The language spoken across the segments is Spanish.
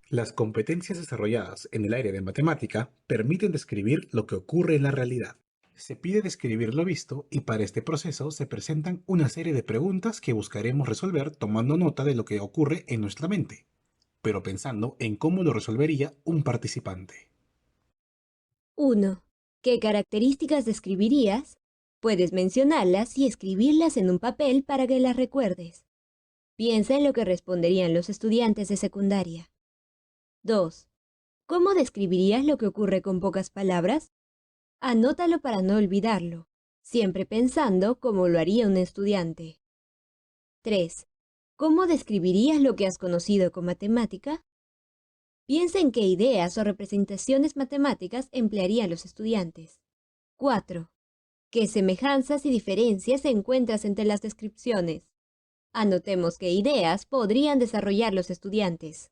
Las competencias desarrolladas en el área de matemática permiten describir lo que ocurre en la realidad. Se pide describir lo visto y para este proceso se presentan una serie de preguntas que buscaremos resolver tomando nota de lo que ocurre en nuestra mente, pero pensando en cómo lo resolvería un participante. 1. ¿Qué características describirías? Puedes mencionarlas y escribirlas en un papel para que las recuerdes. Piensa en lo que responderían los estudiantes de secundaria. 2. ¿Cómo describirías lo que ocurre con pocas palabras? Anótalo para no olvidarlo, siempre pensando cómo lo haría un estudiante. 3. ¿Cómo describirías lo que has conocido con matemática? Piensa en qué ideas o representaciones matemáticas emplearían los estudiantes. 4. ¿Qué semejanzas y diferencias encuentras entre las descripciones? Anotemos qué ideas podrían desarrollar los estudiantes.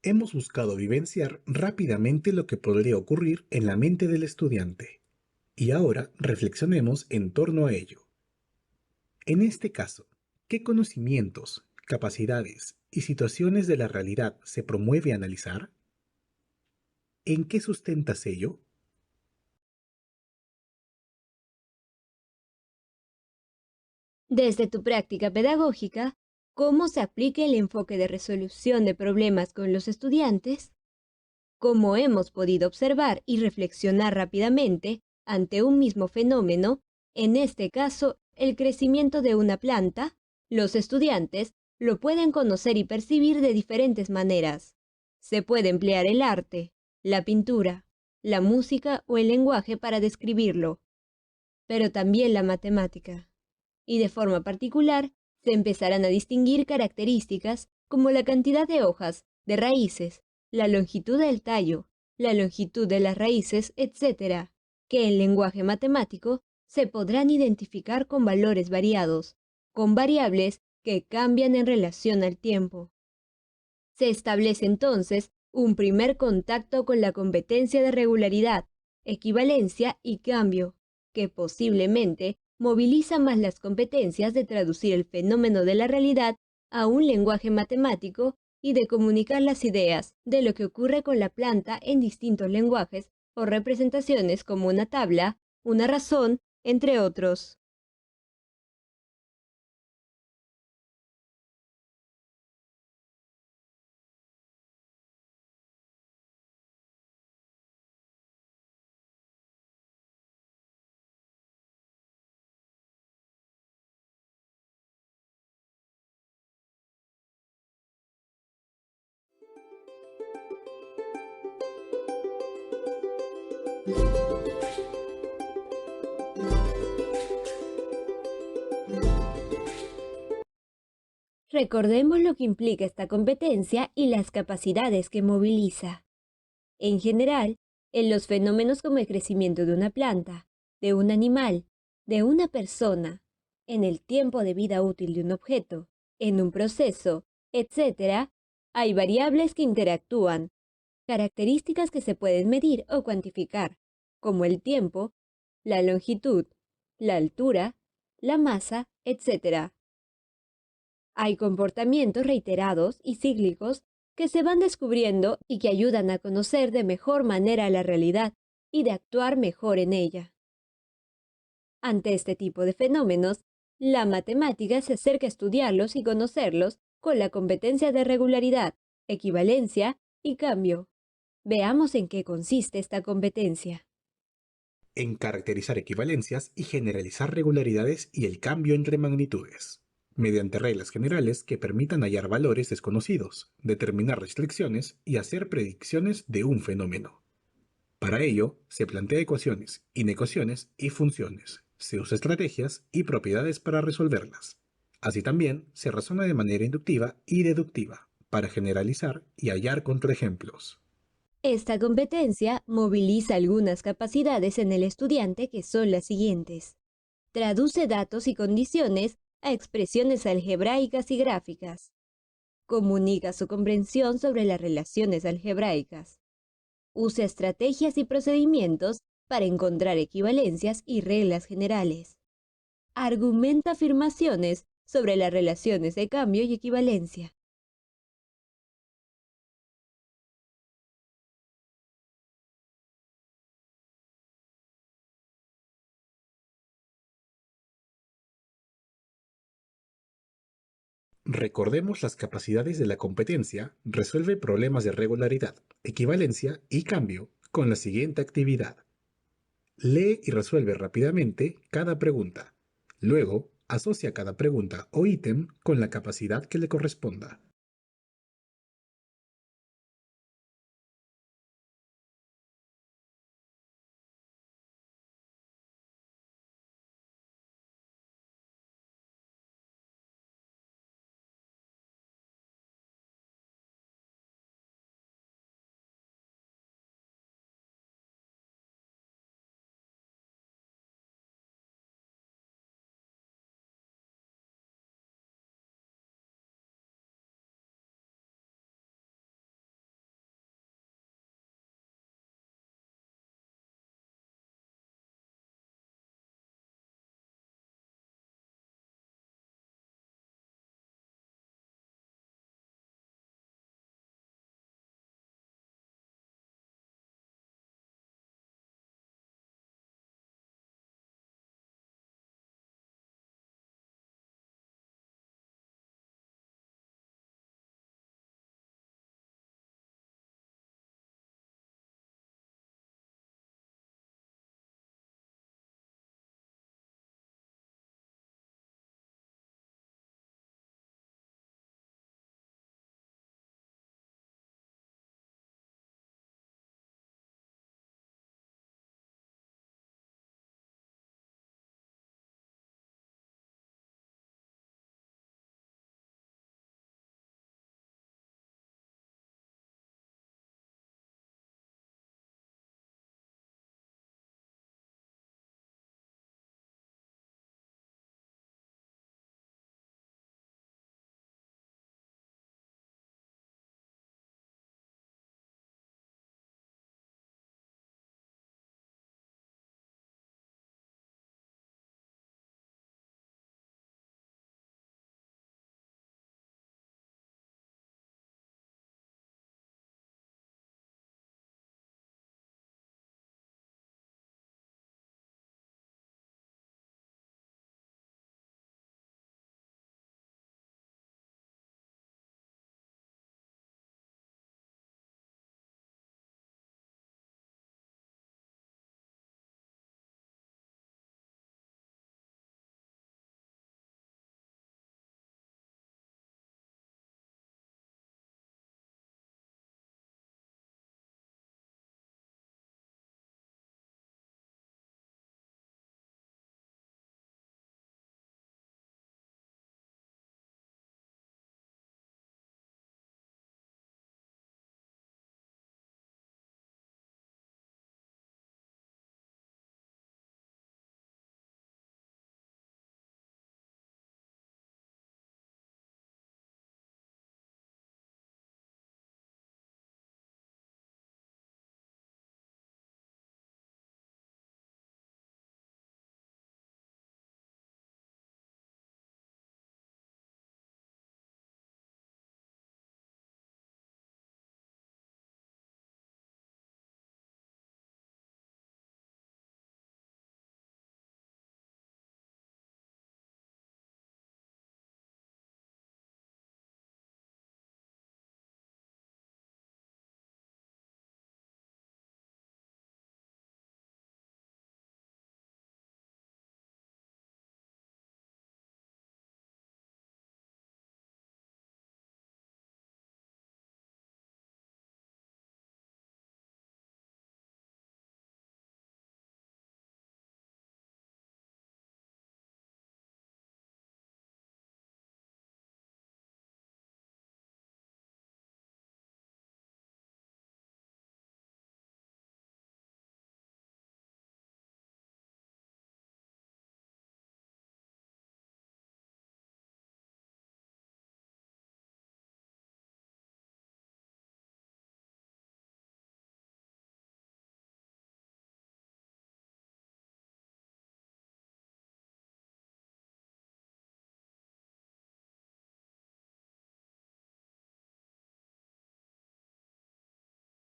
Hemos buscado vivenciar rápidamente lo que podría ocurrir en la mente del estudiante, y ahora reflexionemos en torno a ello. En este caso, ¿qué conocimientos, capacidades y situaciones de la realidad se promueve analizar? ¿En qué sustentas ello? Desde tu práctica pedagógica, ¿cómo se aplica el enfoque de resolución de problemas con los estudiantes? Como hemos podido observar y reflexionar rápidamente ante un mismo fenómeno, en este caso, el crecimiento de una planta, los estudiantes lo pueden conocer y percibir de diferentes maneras. Se puede emplear el arte, la pintura, la música o el lenguaje para describirlo, pero también la matemática. Y de forma particular, se empezarán a distinguir características como la cantidad de hojas, de raíces, la longitud del tallo, la longitud de las raíces, etc., que en lenguaje matemático se podrán identificar con valores variados, con variables que cambian en relación al tiempo. Se establece entonces un primer contacto con la competencia de regularidad, equivalencia y cambio, que posiblemente moviliza más las competencias de traducir el fenómeno de la realidad a un lenguaje matemático y de comunicar las ideas de lo que ocurre con la planta en distintos lenguajes o representaciones como una tabla, una razón, entre otros. Recordemos lo que implica esta competencia y las capacidades que moviliza. En general, en los fenómenos como el crecimiento de una planta, de un animal, de una persona, en el tiempo de vida útil de un objeto, en un proceso, etc., hay variables que interactúan, características que se pueden medir o cuantificar, como el tiempo, la longitud, la altura, la masa, etc. Hay comportamientos reiterados y cíclicos que se van descubriendo y que ayudan a conocer de mejor manera la realidad y de actuar mejor en ella. Ante este tipo de fenómenos, la matemática se acerca a estudiarlos y conocerlos con la competencia de regularidad, equivalencia y cambio. Veamos en qué consiste esta competencia. En caracterizar equivalencias y generalizar regularidades y el cambio entre magnitudes, mediante reglas generales que permitan hallar valores desconocidos, determinar restricciones y hacer predicciones de un fenómeno. Para ello, se plantea ecuaciones, inecuaciones y funciones. Se usa estrategias y propiedades para resolverlas. Así también se razona de manera inductiva y deductiva para generalizar y hallar contraejemplos. Esta competencia moviliza algunas capacidades en el estudiante que son las siguientes. Traduce datos y condiciones a expresiones algebraicas y gráficas. Comunica su comprensión sobre las relaciones algebraicas. Usa estrategias y procedimientos para encontrar equivalencias y reglas generales. Argumenta afirmaciones sobre las relaciones de cambio y equivalencia. Recordemos las capacidades de la competencia, resuelve problemas de regularidad, equivalencia y cambio con la siguiente actividad. Lee y resuelve rápidamente cada pregunta. Luego, asocia cada pregunta o ítem con la capacidad que le corresponda.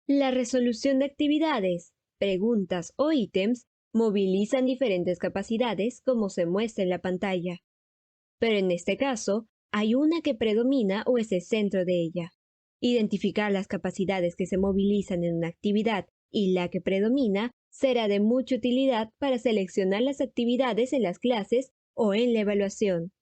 La resolución de actividades, preguntas o ítems movilizan diferentes capacidades como se muestra en la pantalla. Pero en este caso, hay una que predomina o es el centro de ella. Identificar las capacidades que se movilizan en una actividad y la que predomina será de mucha utilidad para seleccionar las actividades en las clases o en la evaluación.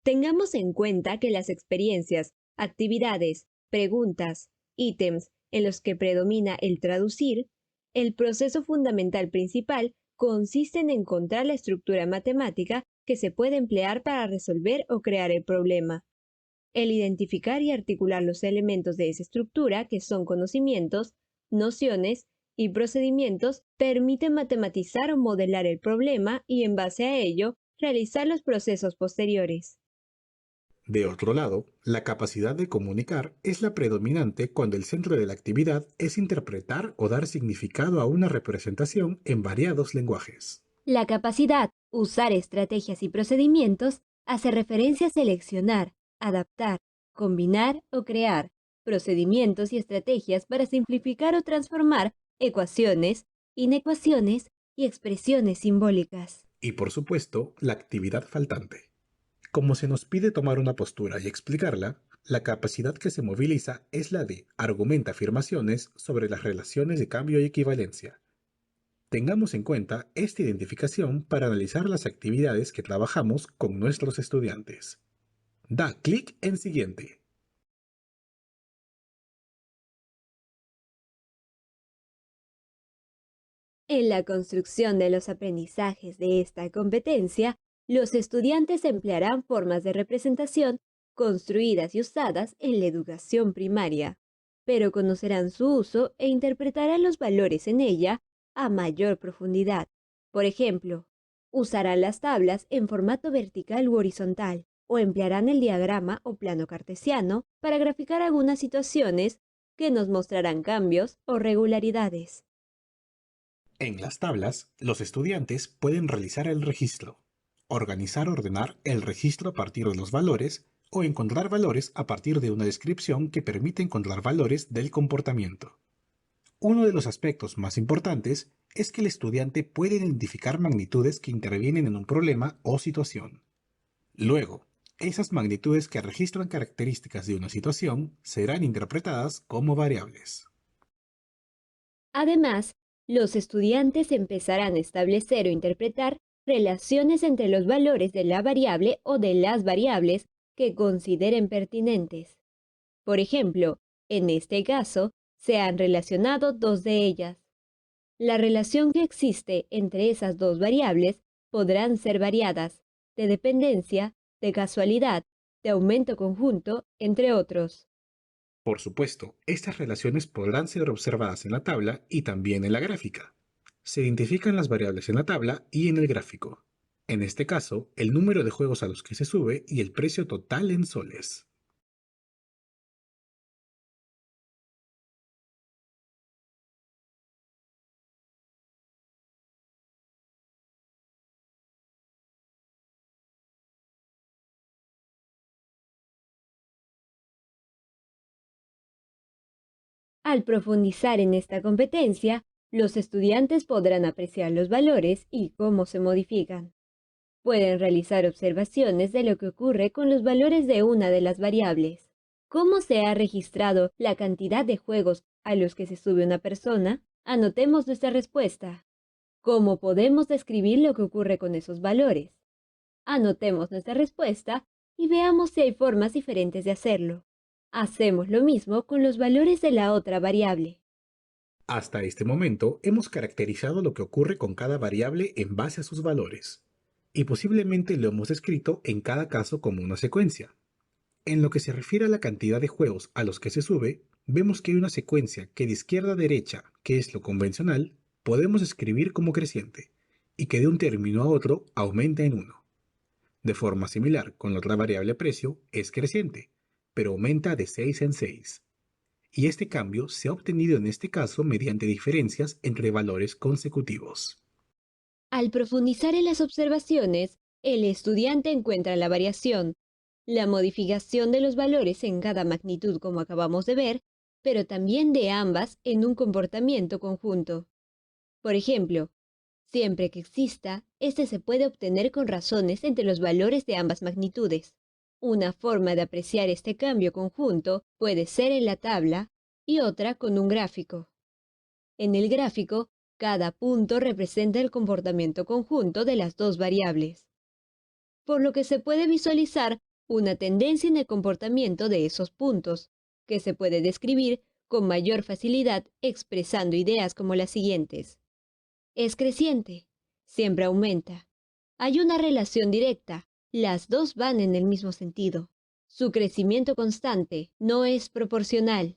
Tengamos en cuenta que las experiencias, actividades, preguntas, ítems en los que predomina el traducir, el proceso fundamental principal consiste en encontrar la estructura matemática que se puede emplear para resolver o crear el problema. El identificar y articular los elementos de esa estructura, que son conocimientos, nociones y procedimientos, permite matematizar o modelar el problema y, en base a ello, realizar los procesos posteriores. De otro lado, la capacidad de comunicar es la predominante cuando el centro de la actividad es interpretar o dar significado a una representación en variados lenguajes. La capacidad, usar estrategias y procedimientos, hace referencia a seleccionar, adaptar, combinar o crear procedimientos y estrategias para simplificar o transformar ecuaciones, inecuaciones y expresiones simbólicas. Y por supuesto, la actividad faltante. Como se nos pide tomar una postura y explicarla, la capacidad que se moviliza es la de argumenta afirmaciones sobre las relaciones de cambio y equivalencia. Tengamos en cuenta esta identificación para analizar las actividades que trabajamos con nuestros estudiantes. Da clic en siguiente. En la construcción de los aprendizajes de esta competencia, los estudiantes emplearán formas de representación construidas y usadas en la educación primaria, pero conocerán su uso e interpretarán los valores en ella a mayor profundidad. Por ejemplo, usarán las tablas en formato vertical u horizontal, o emplearán el diagrama o plano cartesiano para graficar algunas situaciones que nos mostrarán cambios o regularidades. En las tablas, los estudiantes pueden realizar el registro, ordenar el registro a partir de los valores o encontrar valores a partir de una descripción que permite encontrar valores del comportamiento. Uno de los aspectos más importantes es que el estudiante puede identificar magnitudes que intervienen en un problema o situación. Luego, esas magnitudes que registran características de una situación serán interpretadas como variables. Además, los estudiantes empezarán a establecer o interpretar relaciones entre los valores de la variable o de las variables que consideren pertinentes. Por ejemplo, en este caso, se han relacionado dos de ellas. La relación que existe entre esas dos variables podrán ser variadas, de dependencia, de casualidad, de aumento conjunto, entre otros. Por supuesto, estas relaciones podrán ser observadas en la tabla y también en la gráfica. Se identifican las variables en la tabla y en el gráfico. En este caso, el número de juegos a los que se sube y el precio total en soles. Al profundizar en esta competencia, los estudiantes podrán apreciar los valores y cómo se modifican. Pueden realizar observaciones de lo que ocurre con los valores de una de las variables. ¿Cómo se ha registrado la cantidad de juegos a los que se sube una persona? Anotemos nuestra respuesta. ¿Cómo podemos describir lo que ocurre con esos valores? Anotemos nuestra respuesta y veamos si hay formas diferentes de hacerlo. Hacemos lo mismo con los valores de la otra variable. Hasta este momento hemos caracterizado lo que ocurre con cada variable en base a sus valores, y posiblemente lo hemos escrito en cada caso como una secuencia. En lo que se refiere a la cantidad de juegos a los que se sube, vemos que hay una secuencia que de izquierda a derecha, que es lo convencional, podemos escribir como creciente, y que de un término a otro aumenta en 1. De forma similar con la otra variable precio, es creciente, pero aumenta de 6 en 6. Y este cambio se ha obtenido en este caso mediante diferencias entre valores consecutivos. Al profundizar en las observaciones, el estudiante encuentra la variación, la modificación de los valores en cada magnitud como acabamos de ver, pero también de ambas en un comportamiento conjunto. Por ejemplo, siempre que exista, este se puede obtener con razones entre los valores de ambas magnitudes. Una forma de apreciar este cambio conjunto puede ser en la tabla y otra con un gráfico. En el gráfico, cada punto representa el comportamiento conjunto de las dos variables, por lo que se puede visualizar una tendencia en el comportamiento de esos puntos, que se puede describir con mayor facilidad expresando ideas como las siguientes. Es creciente, siempre aumenta. Hay una relación directa, las dos van en el mismo sentido. Su crecimiento constante no es proporcional.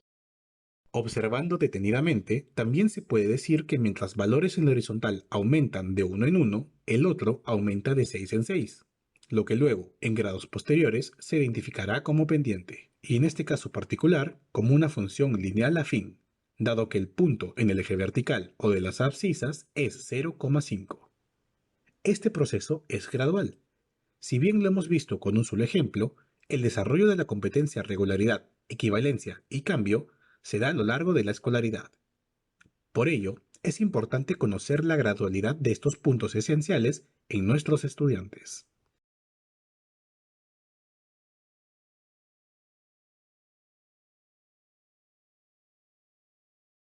Observando detenidamente, también se puede decir que mientras valores en la horizontal aumentan de uno en uno, el otro aumenta de 6 en 6, lo que luego, en grados posteriores, se identificará como pendiente, y en este caso particular, como una función lineal afín, dado que el punto en el eje vertical o de las abscisas es 0,5. Este proceso es gradual. Si bien lo hemos visto con un solo ejemplo, el desarrollo de la competencia regularidad, equivalencia y cambio se da a lo largo de la escolaridad. Por ello, es importante conocer la gradualidad de estos puntos esenciales en nuestros estudiantes.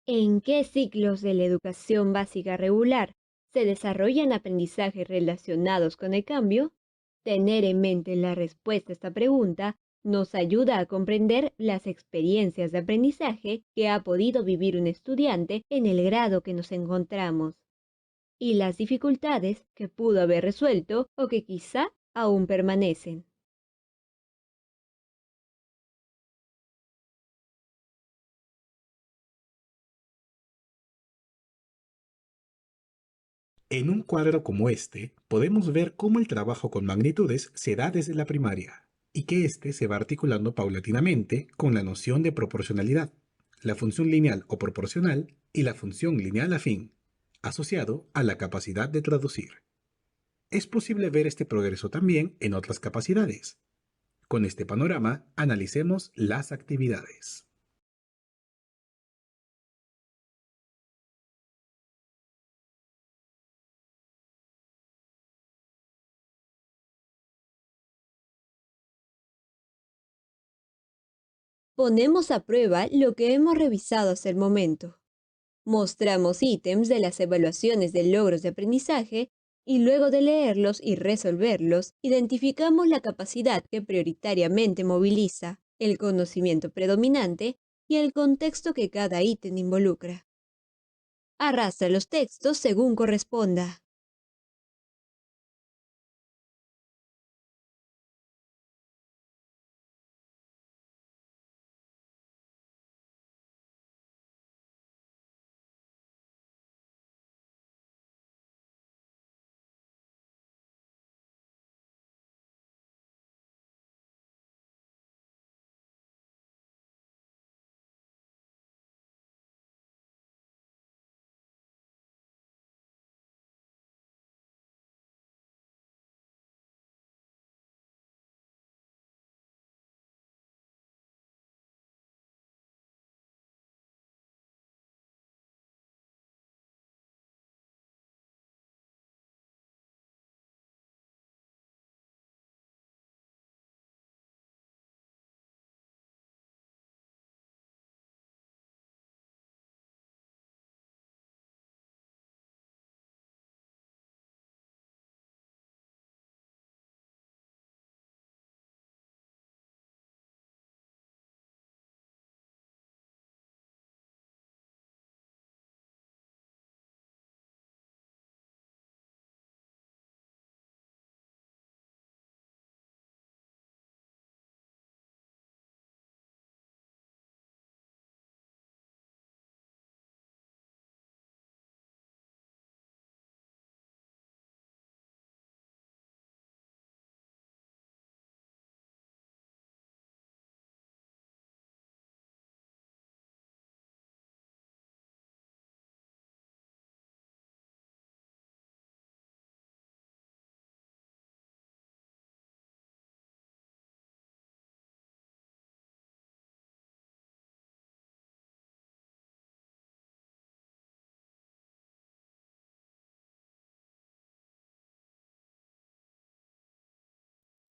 ¿En qué ciclos de la educación básica regular se desarrollan aprendizajes relacionados con el cambio? Tener en mente la respuesta a esta pregunta nos ayuda a comprender las experiencias de aprendizaje que ha podido vivir un estudiante en el grado que nos encontramos y las dificultades que pudo haber resuelto o que quizá aún permanecen. En un cuadro como este, podemos ver cómo el trabajo con magnitudes se da desde la primaria, y que éste se va articulando paulatinamente con la noción de proporcionalidad, la función lineal o proporcional y la función lineal afín, asociado a la capacidad de traducir. Es posible ver este progreso también en otras capacidades. Con este panorama, analicemos las actividades. Ponemos a prueba lo que hemos revisado hasta el momento. Mostramos ítems de las evaluaciones de logros de aprendizaje y luego de leerlos y resolverlos, identificamos la capacidad que prioritariamente moviliza, el conocimiento predominante y el contexto que cada ítem involucra. Arrastra los textos según corresponda.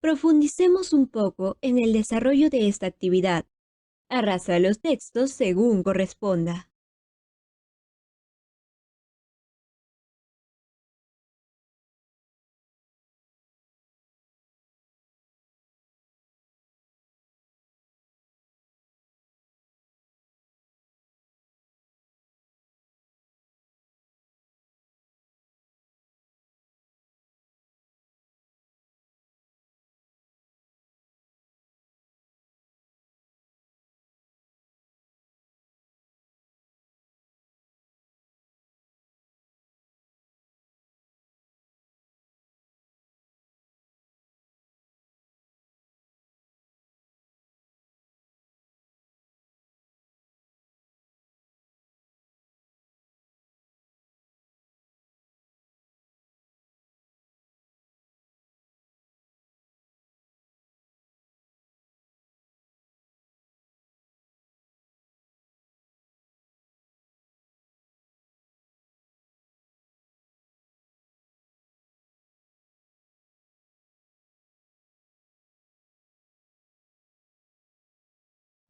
Profundicemos un poco en el desarrollo de esta actividad. Arrastra los textos según corresponda.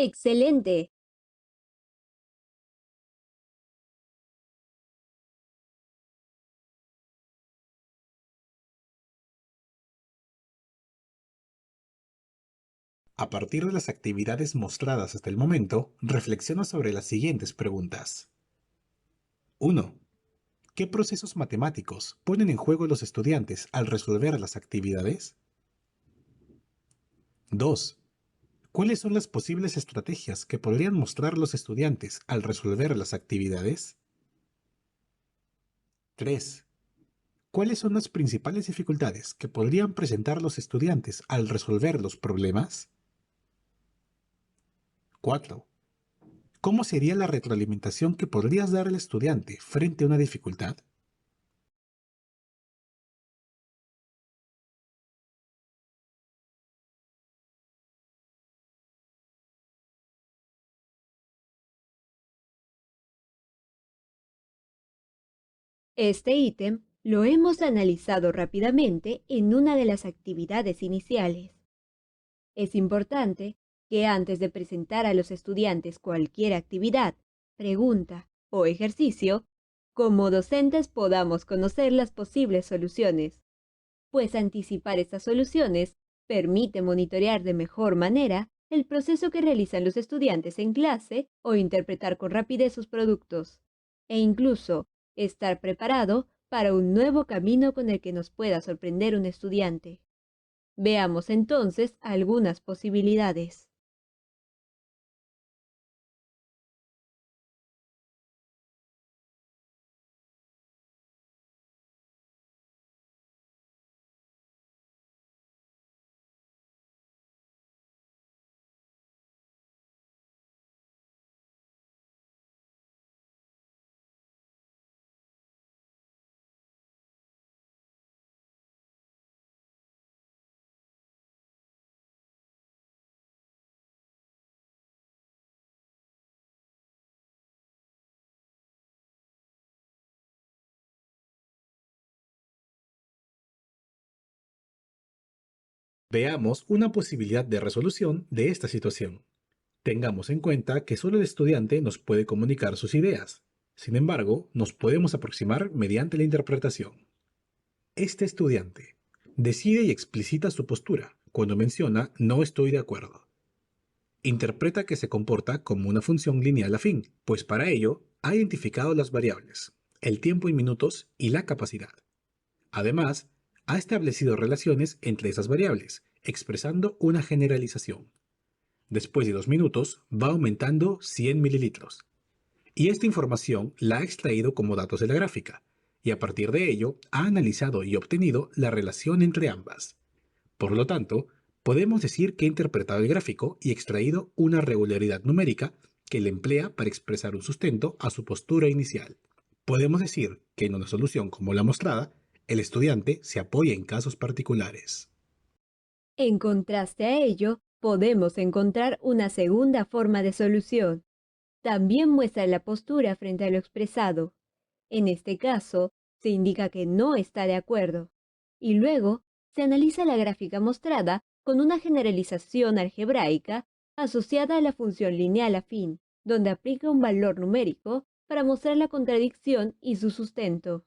¡Excelente! A partir de las actividades mostradas hasta el momento, reflexiona sobre las siguientes preguntas. 1. ¿Qué procesos matemáticos ponen en juego los estudiantes al resolver las actividades? 2. ¿Cuáles son las posibles estrategias que podrían mostrar los estudiantes al resolver las actividades? 3. ¿Cuáles son las principales dificultades que podrían presentar los estudiantes al resolver los problemas? 4. ¿Cómo sería la retroalimentación que podrías dar al estudiante frente a una dificultad? Este ítem lo hemos analizado rápidamente en una de las actividades iniciales. Es importante que antes de presentar a los estudiantes cualquier actividad, pregunta o ejercicio, como docentes podamos conocer las posibles soluciones, pues anticipar estas soluciones permite monitorear de mejor manera el proceso que realizan los estudiantes en clase o interpretar con rapidez sus productos, e incluso estar preparado para un nuevo camino con el que nos pueda sorprender un estudiante. Veamos entonces algunas posibilidades. Veamos una posibilidad de resolución de esta situación. Tengamos en cuenta que solo el estudiante nos puede comunicar sus ideas. Sin embargo, nos podemos aproximar mediante la interpretación. Este estudiante decide y explicita su postura cuando menciona no estoy de acuerdo. Interpreta que se comporta como una función lineal afín, pues para ello ha identificado las variables, el tiempo en minutos y la capacidad. Además, ha establecido relaciones entre esas variables, expresando una generalización. Después de 2 minutos, va aumentando 100 mililitros. Y esta información la ha extraído como datos de la gráfica, y a partir de ello ha analizado y obtenido la relación entre ambas. Por lo tanto, podemos decir que ha interpretado el gráfico y extraído una regularidad numérica que le emplea para expresar un sustento a su postura inicial. Podemos decir que en una solución como la mostrada, el estudiante se apoya en casos particulares. En contraste a ello, podemos encontrar una segunda forma de solución. También muestra la postura frente a lo expresado. En este caso, se indica que no está de acuerdo, y luego Se analiza la gráfica mostrada con una generalización algebraica asociada a la función lineal afín, donde aplica un valor numérico para mostrar la contradicción y su sustento.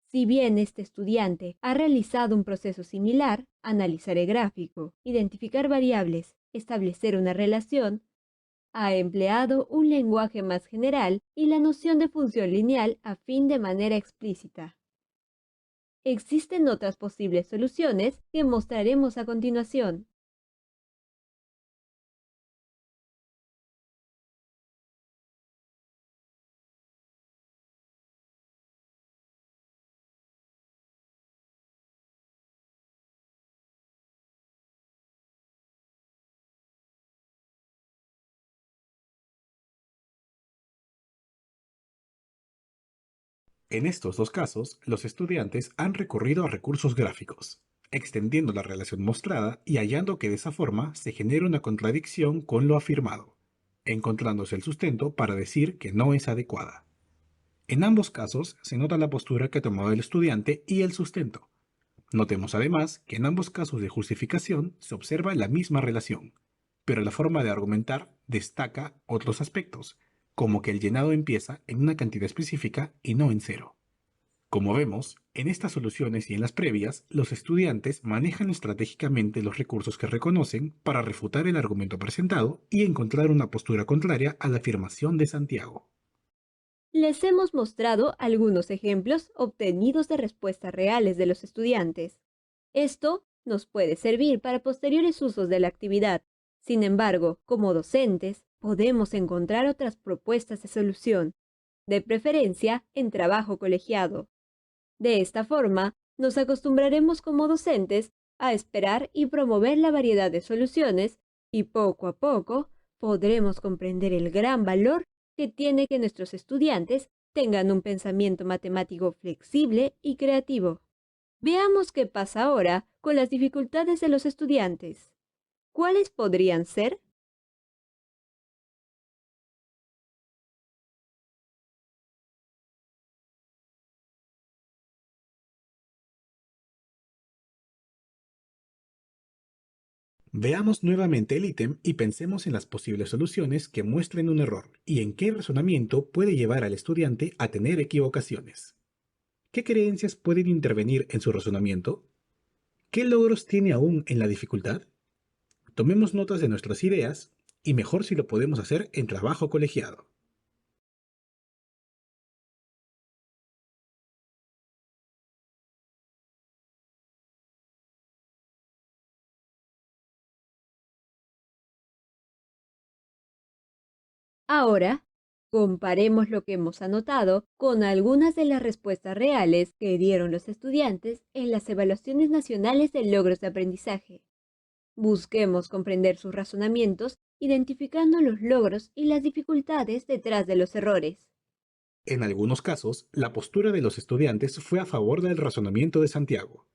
Si bien este estudiante ha realizado un proceso similar, analizar el gráfico, identificar variables, establecer una relación, ha empleado un lenguaje más general y la noción de función lineal afín de manera explícita. Existen otras posibles soluciones que mostraremos a continuación. En estos dos casos, los estudiantes han recurrido a recursos gráficos, extendiendo la relación mostrada y hallando que de esa forma se genera una contradicción con lo afirmado, encontrándose el sustento para decir que no es adecuada. En ambos casos se nota la postura que ha tomado el estudiante y el sustento. Notemos además que en ambos casos de justificación se observa la misma relación, pero la forma de argumentar destaca otros aspectos, como que el llenado empieza en una cantidad específica y no en cero. Como vemos, en estas soluciones y en las previas, los estudiantes manejan estratégicamente los recursos que reconocen para refutar el argumento presentado y encontrar una postura contraria a la afirmación de Santiago. Les hemos mostrado algunos ejemplos obtenidos de respuestas reales de los estudiantes. Esto nos puede servir para posteriores usos de la actividad. Sin embargo, como docentes, podemos encontrar otras propuestas de solución, de preferencia en trabajo colegiado. De esta forma, nos acostumbraremos como docentes a esperar y promover la variedad de soluciones y poco a poco podremos comprender el gran valor que tiene que nuestros estudiantes tengan un pensamiento matemático flexible y creativo. Veamos qué pasa ahora con las dificultades de los estudiantes. ¿Cuáles podrían ser? Veamos nuevamente el ítem y pensemos en las posibles soluciones que muestren un error y en qué razonamiento puede llevar al estudiante a tener equivocaciones. ¿Qué creencias pueden intervenir en su razonamiento? ¿Qué logros tiene aún en la dificultad? Tomemos notas de nuestras ideas y mejor si lo podemos hacer en trabajo colegiado. Ahora, comparemos lo que hemos anotado con algunas de las respuestas reales que dieron los estudiantes en las evaluaciones nacionales de logros de aprendizaje. Busquemos comprender sus razonamientos, identificando los logros y las dificultades detrás de los errores. En algunos casos, la postura de los estudiantes fue a favor del razonamiento de Santiago.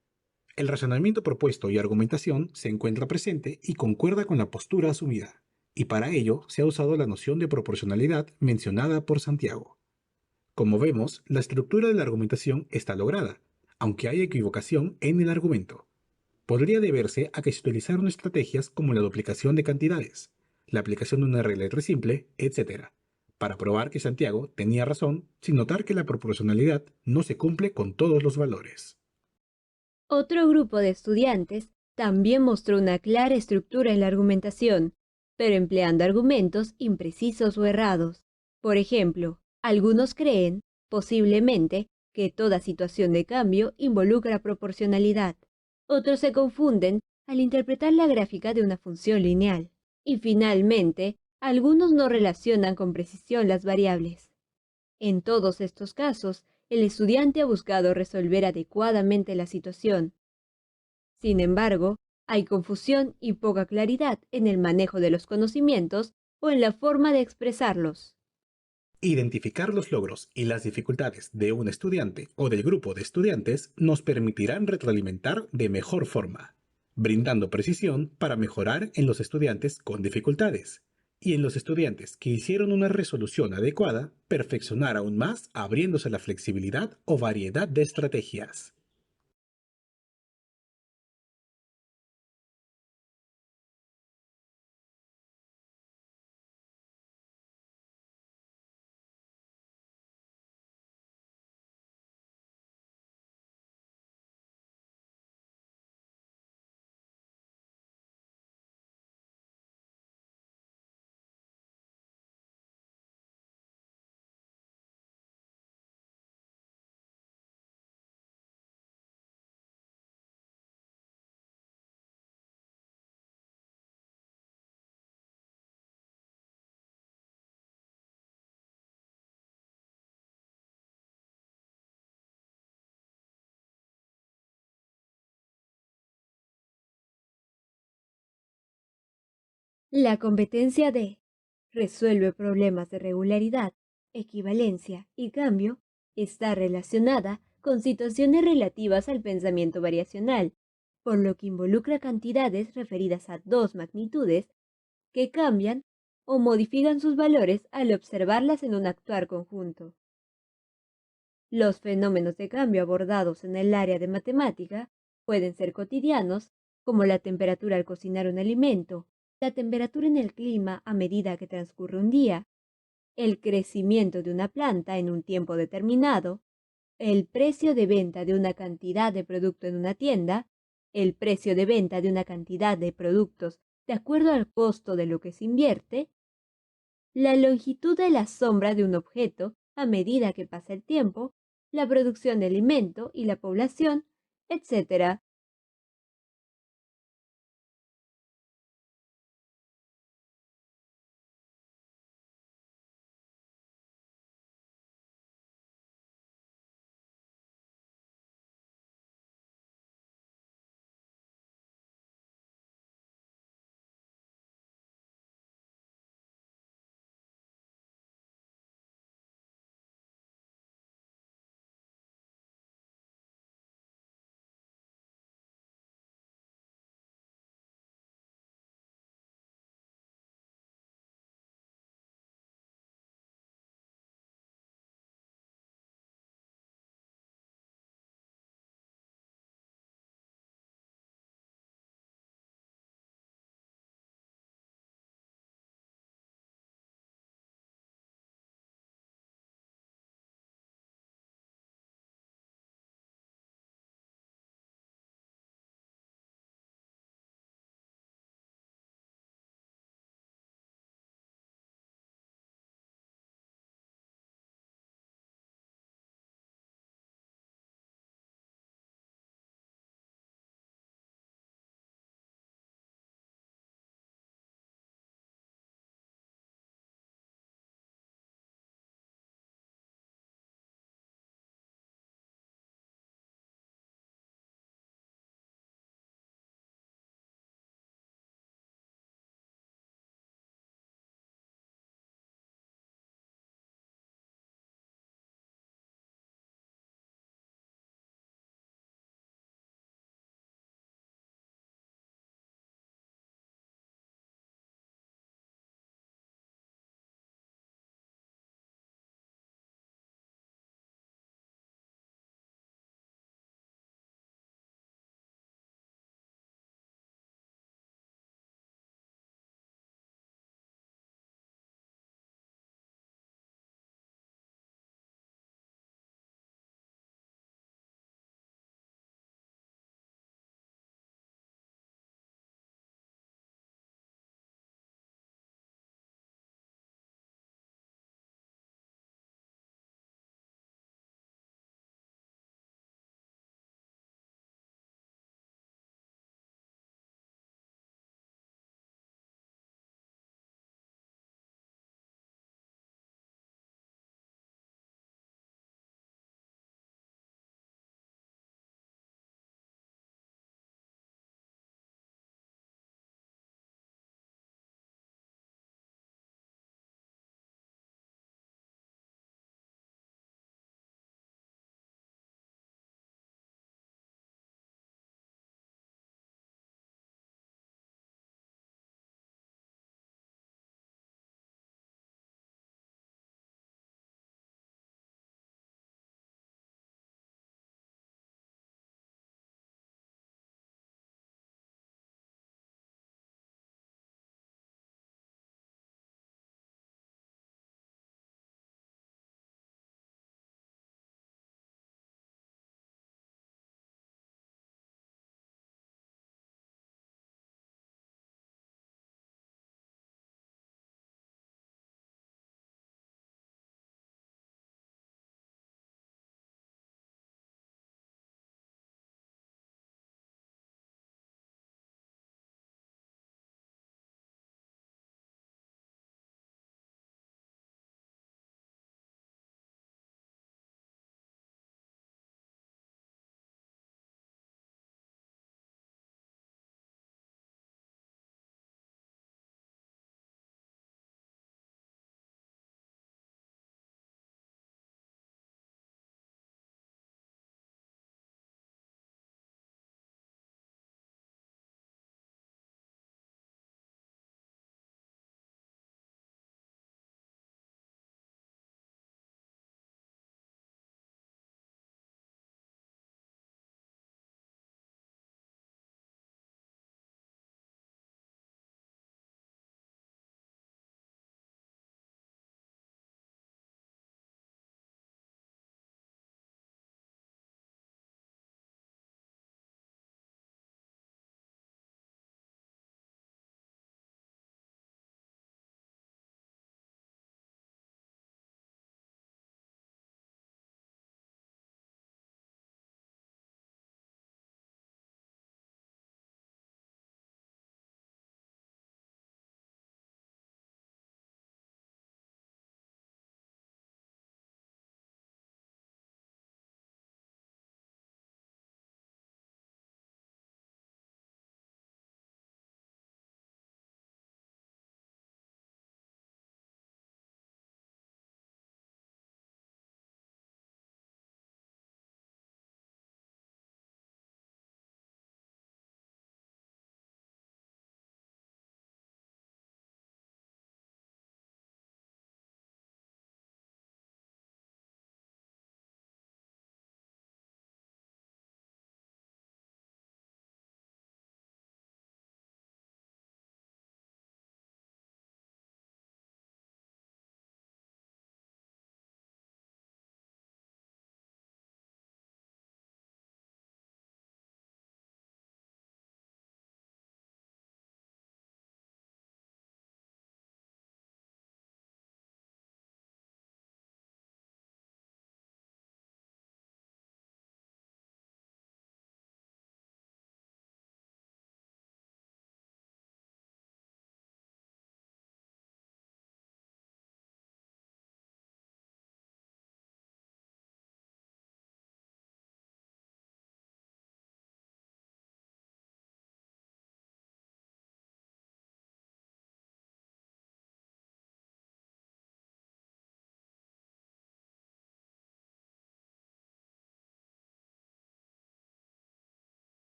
El razonamiento propuesto y argumentación se encuentra presente y concuerda con la postura asumida, y para ello se ha usado la noción de proporcionalidad mencionada por Santiago. Como vemos, la estructura de la argumentación está lograda, aunque hay equivocación en el argumento. Podría deberse a que se utilizaron estrategias como la duplicación de cantidades, la aplicación de una regla de tres simple, etc., para probar que Santiago tenía razón sin notar que la proporcionalidad no se cumple con todos los valores. Otro grupo de estudiantes también mostró una clara estructura en la argumentación, pero empleando argumentos imprecisos o errados. Por ejemplo, algunos creen, posiblemente, que toda situación de cambio involucra proporcionalidad. Otros se confunden al interpretar la gráfica de una función lineal. Y finalmente, algunos no relacionan con precisión las variables. En todos estos casos, el estudiante ha buscado resolver adecuadamente la situación. Sin embargo, hay confusión y poca claridad en el manejo de los conocimientos o en la forma de expresarlos. Identificar los logros y las dificultades de un estudiante o del grupo de estudiantes nos permitirán retroalimentar de mejor forma, brindando precisión para mejorar en los estudiantes con dificultades y en los estudiantes que hicieron una resolución adecuada, perfeccionar aún más abriéndose la flexibilidad o variedad de estrategias. La competencia de resuelve problemas de regularidad, equivalencia y cambio está relacionada con situaciones relativas al pensamiento variacional, por lo que involucra cantidades referidas a dos magnitudes que cambian o modifican sus valores al observarlas en un actuar conjunto. Los fenómenos de cambio abordados en el área de matemática pueden ser cotidianos, como la temperatura al cocinar un alimento, la temperatura en el clima a medida que transcurre un día, el crecimiento de una planta en un tiempo determinado, el precio de venta de una cantidad de producto en una tienda, el precio de venta de una cantidad de productos de acuerdo al costo de lo que se invierte, la longitud de la sombra de un objeto a medida que pasa el tiempo, la producción de alimento y la población, etc.